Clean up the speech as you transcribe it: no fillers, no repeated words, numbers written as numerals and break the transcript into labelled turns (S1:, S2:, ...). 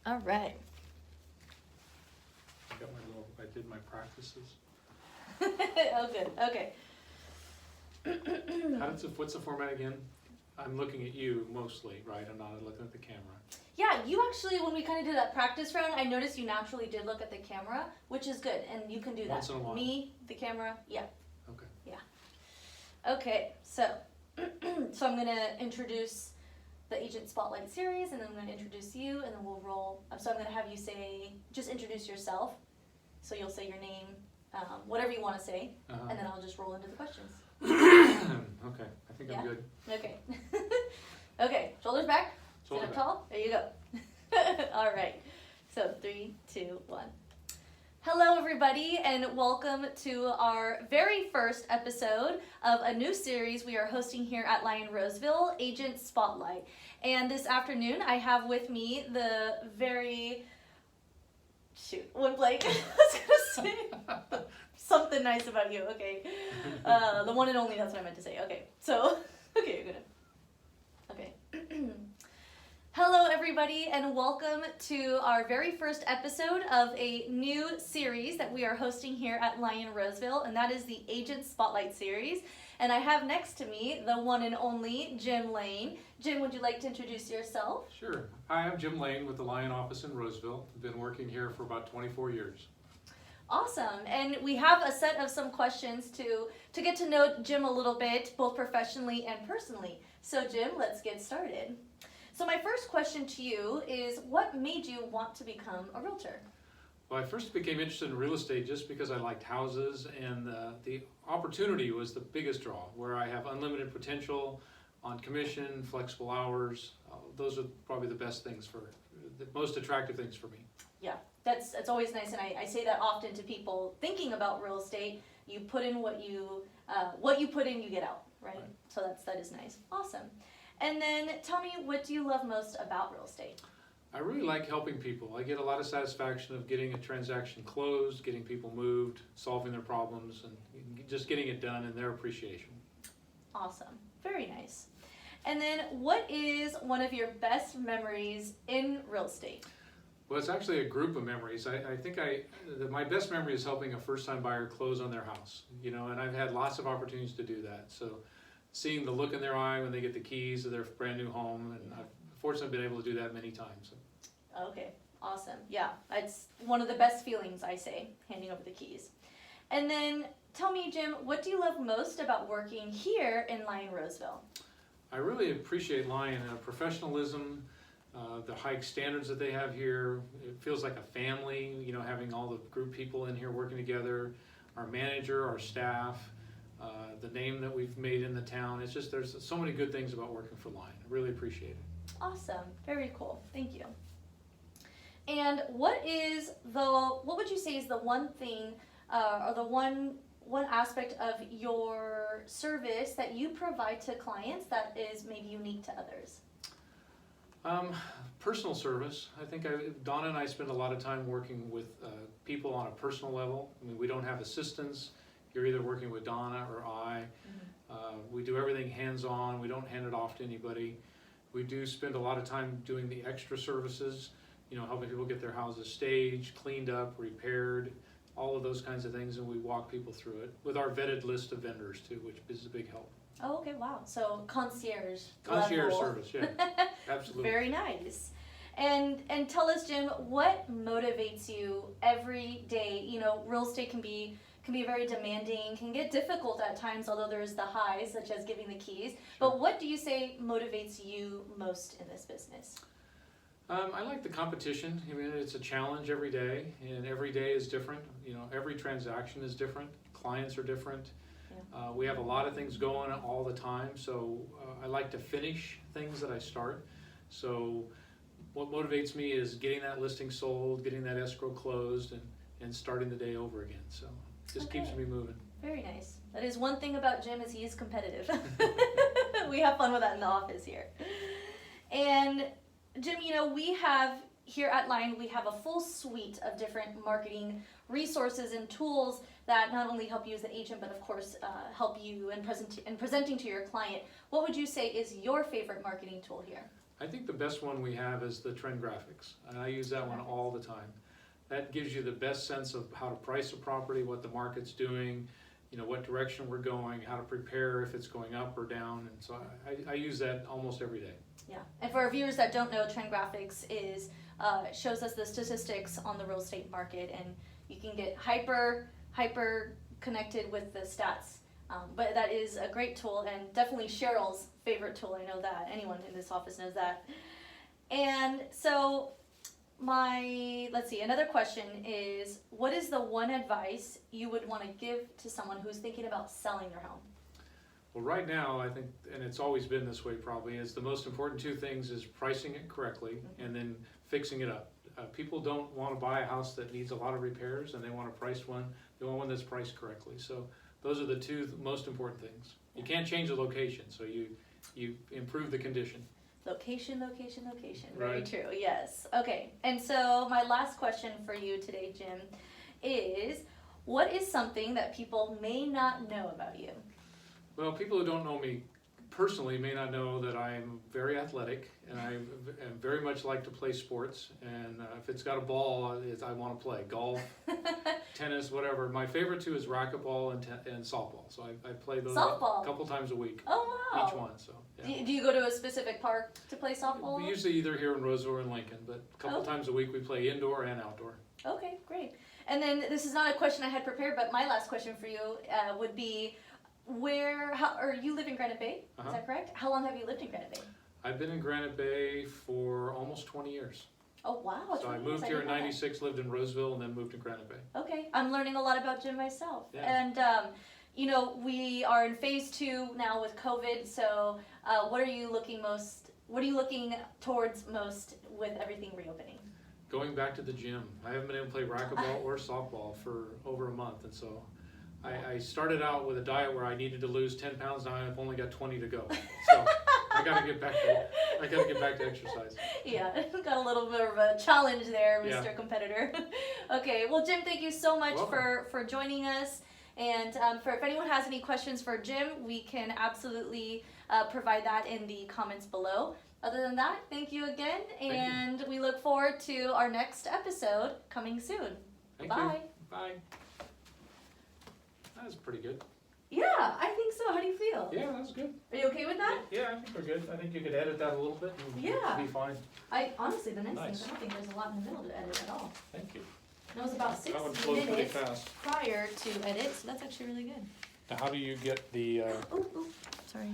S1: All right.
S2: I did my practices.
S1: Oh, good. Okay.
S2: What's the format again? I'm looking at you mostly, right? I'm not looking at the camera.
S1: Yeah, you actually, when we kind of did that practice round, I noticed you naturally did look at the camera, which is good, and you can do that.
S2: Once in a while.
S1: Me, the camera, yeah.
S2: Okay.
S1: Yeah. Okay, so so I'm going to introduce the Agent Spotlight series, and then I'm going to introduce you, and then we'll roll. So I'm going to have you just introduce yourself. So you'll say your name, whatever you want to say, and then I'll just roll into the questions.
S2: Okay, I think I'm good.
S1: Okay. Okay, shoulders back. Sit up tall. There you go. All right. So 3, 2, 1. Hello, everybody, and welcome to our very first episode of a new series we are hosting here at Lyon Roseville, Agent Spotlight. And this afternoon, I have with me the very... One blank. I was going to say something nice about you. Okay. The one and only, that's what I meant to say. Okay. So, okay, you're good. Okay. Hello, everybody, and welcome to our very first episode of a new series that we are hosting here at Lyon Roseville, and that is the Agent Spotlight series. And I have next to me the one and only Jim Lane. Jim, would you like to introduce yourself?
S2: Sure. Hi, I'm Jim Lane with the Lyon office in Roseville. I've been working here for about 24 years.
S1: Awesome. And we have a set of some questions to get to know Jim a little bit, both professionally and personally. So Jim, let's get started. So my first question to you is, what made you want to become a realtor?
S2: Well, I first became interested in real estate just because I liked houses, and the opportunity was the biggest draw, where I have unlimited potential on commission, flexible hours. Those are probably the best things the most attractive things for me.
S1: Yeah, that's always nice, and I say that often to people thinking about real estate. You put in what you put in, you get out, right? So that is nice. Awesome. And then tell me, what do you love most about real estate?
S2: I really like helping people. I get a lot of satisfaction of getting a transaction closed, getting people moved, solving their problems, and just getting it done, and their appreciation.
S1: Awesome. Very nice. And then what is one of your best memories in real estate?
S2: Well, it's actually a group of memories. I think my best memory is helping a first-time buyer close on their house, and I've had lots of opportunities to do that. So seeing the look in their eye when they get the keys to their brand new home, and I've fortunately been able to do that many times.
S1: Okay, awesome. Yeah, it's one of the best feelings, I say, handing over the keys. And then tell me, Jim, what do you love most about working here in Lyon Roseville?
S2: I really appreciate Lyon and professionalism, the high standards that they have here. It feels like a family, having all the group people in here working together, our manager, our staff, the name that we've made in the town. It's just, there's so many good things about working for Lyon. I really appreciate it.
S1: Awesome. Very cool. Thank you. And what would you say is the one thing, or the one aspect of your service that you provide to clients that is maybe unique to others?
S2: Personal service. I think Donna and I spend a lot of time working with people on a personal level. I mean, we don't have assistants. You're either working with Donna or I. Mm-hmm. We do everything hands-on. We don't hand it off to anybody. We do spend a lot of time doing the extra services, helping people get their houses staged, cleaned up, repaired, all of those kinds of things, and we walk people through it with our vetted list of vendors too, which is a big help.
S1: Oh, okay, wow. So concierge
S2: level.
S1: Service,
S2: yeah, absolutely.
S1: Very nice. And tell us, Jim, what motivates you every day? Real estate can be very demanding, can get difficult at times, although there's the highs, such as giving the keys. Sure. But what do you say motivates you most in this business?
S2: I like the competition. I mean, it's a challenge every day, and every day is different. Every transaction is different. Clients are different. Yeah. We have a lot of things going all the time, so I like to finish things that I start. So what motivates me is getting that listing sold, getting that escrow closed, and starting the day over again. So it just keeps me moving.
S1: Very nice. That is one thing about Jim, is he is competitive. We have fun with that in the office here. And Jim, we have here at Lyon, we have a full suite of different marketing resources and tools that not only help you as an agent, but of course help you in presenting to your client. What would you say is your favorite marketing tool here?
S2: I think the best one we have is the trend graphics, and I use that one all the time. That gives you the best sense of how to price a property, what the market's doing, you know, what direction we're going, how to prepare if it's going up or down, and so I use that almost every day.
S1: Yeah, and for our viewers that don't know, trend graphics is shows us the statistics on the real estate market, and you can get hyper connected with the stats. But that is a great tool, and definitely Cheryl's favorite tool. I know that anyone in this office knows that. And so let's see, another question is, what is the one advice you would want to give to someone who's thinking about selling their home?
S2: Well, right now, I think, and it's always been this way probably, is the most important two things is pricing it correctly and then fixing it up. People don't want to buy a house that needs a lot of repairs, and they want they want one that's priced correctly. So those are the two most important things. You can't change the location, so you improve the condition.
S1: Location, location, location. Very
S2: Right.
S1: true, yes. Okay, and so my last question for you today, Jim, is what is something that people may not know about you?
S2: Well, people who don't know me personally may not know that I'm very athletic, and I very much like to play sports, and if it's got a ball, I want to play. Golf, tennis, whatever. My favorite two is racquetball and softball, so I play those
S1: Softball?
S2: a couple times a week.
S1: Oh, wow.
S2: Each one, so. Yeah.
S1: Do you go to a specific park to play softball?
S2: We usually either here in Roseville or in Lincoln, but a couple times a week we play indoor and outdoor.
S1: Okay, great. And then this is not a question I had prepared, but my last question for you would be, you live in Granite Bay, is that correct? How long have you lived in Granite Bay?
S2: I've been in Granite Bay for almost 20 years.
S1: Oh, wow.
S2: So I moved here in 96, lived in Roseville, and then moved to Granite Bay.
S1: Okay, I'm learning a lot about Jim myself.
S2: Yeah.
S1: And, you know, we are in phase 2 now with COVID, so what are you looking towards most with everything reopening?
S2: Going back to the gym. I haven't been able to play racquetball or softball for over a month, and so I started out with a diet where I needed to lose 10 pounds. Now I've only got 20 to go. So I got to get back to exercise.
S1: Yeah, got a little bit of a challenge there, Mr.
S2: Yeah.
S1: Competitor. Okay, well, Jim, thank you so much
S2: Welcome.
S1: for joining us. And if anyone has any questions for Jim, we can absolutely provide that in the comments below. Other than that, thank you again, and we look forward to our next episode coming soon.
S2: Thank
S1: Bye.
S2: you. Bye. That was pretty good.
S1: Yeah, I think so. How do you feel?
S2: Yeah, that was good.
S1: Are you okay with that?
S2: Yeah, I think we're good. I think you could edit that a little bit and
S1: Yeah.
S2: be fine.
S1: I honestly, the nice thing is
S2: Nice.
S1: I don't think there's a lot in the middle to edit at all.
S2: Thank you.
S1: And it was about
S2: That one
S1: 6
S2: flowed pretty
S1: minutes
S2: fast.
S1: prior to edit, so that's actually really good.
S2: Now, how do you get the...
S1: Oh, sorry.